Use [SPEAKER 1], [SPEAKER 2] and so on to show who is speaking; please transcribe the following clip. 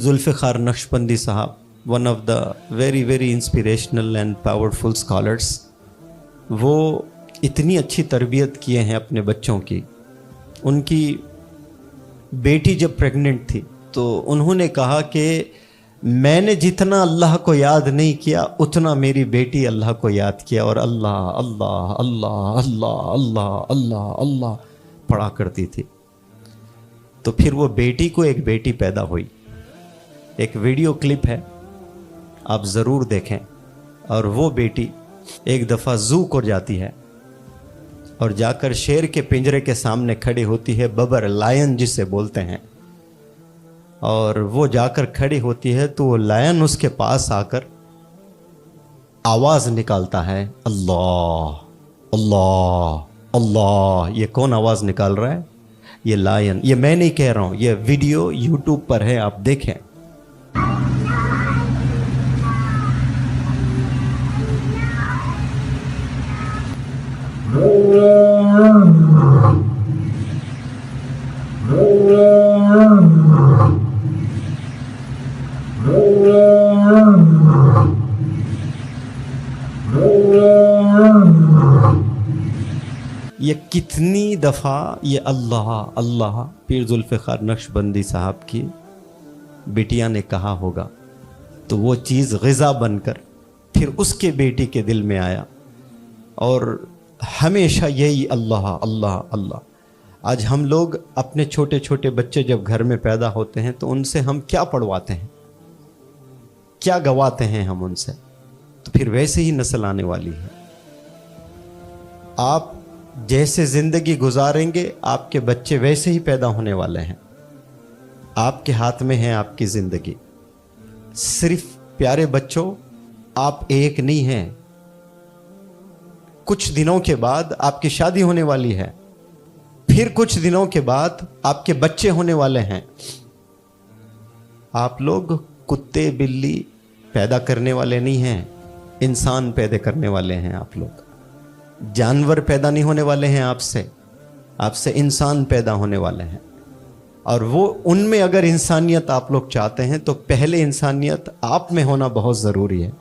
[SPEAKER 1] जुल्फ़िकार नक्शबंदी साहब, one of the very very inspirational and powerful scholars, वो इतनी अच्छी तरबियत किए हैं अपने बच्चों की। उनकी बेटी जब प्रेग्नेंट थी तो उन्होंने कहा कि मैंने जितना अल्लाह को याद नहीं किया उतना मेरी बेटी अल्लाह को याद किया, और अल्लाह अल्लाह अल्लाह अल्लाह अल्लाह अल्लाह अल्लाह पढ़ा करती थी। तो फिर वो बेटी को एक बेटी पैदा हुई। एक वीडियो क्लिप है, आप ज़रूर देखें। और वो बेटी एक दफ़ा ज़ू को जाती है और जाकर शेर के पिंजरे के सामने खड़ी होती है, बबर लायन जिसे बोलते हैं। और वो जाकर खड़ी होती है तो वो लायन उसके पास आकर आवाज़ निकालता है, अल्लाह अल्लाह अल्लाह। ये कौन आवाज़ निकाल रहा है? ये लायन। ये मैं नहीं कह रहा हूँ, ये वीडियो यूट्यूब पर है, आप देखें। ये कितनी दफ़ा ये अल्लाह अल्लाह पीर जुल्फ़िकार नक्शबंदी साहब की बिटिया ने कहा होगा, तो वो चीज़ ग़िज़ा बनकर फिर उसके बेटी के दिल में आया। और हमेशा यही अल्लाह अल्लाह अल्लाह। आज हम लोग अपने छोटे छोटे बच्चे जब घर में पैदा होते हैं तो उनसे हम क्या पढ़वाते हैं, क्या गवाते हैं हम उनसे, तो फिर वैसे ही नस्ल आने वाली है। आप जैसे ज़िंदगी गुजारेंगे आपके बच्चे वैसे ही पैदा होने वाले हैं। आपके हाथ में है आपकी ज़िंदगी। सिर्फ प्यारे बच्चों, आप एक नहीं हैं। कुछ दिनों के बाद आपकी शादी होने वाली है, फिर कुछ दिनों के बाद आपके बच्चे होने वाले हैं। आप लोग कुत्ते बिल्ली पैदा करने वाले नहीं हैं, इंसान पैदा करने वाले हैं। आप लोग जानवर पैदा नहीं होने वाले हैं आपसे इंसान पैदा होने वाले हैं। और वो उनमें अगर इंसानियत आप लोग चाहते हैं तो पहले इंसानियत आप में होना बहुत ज़रूरी है।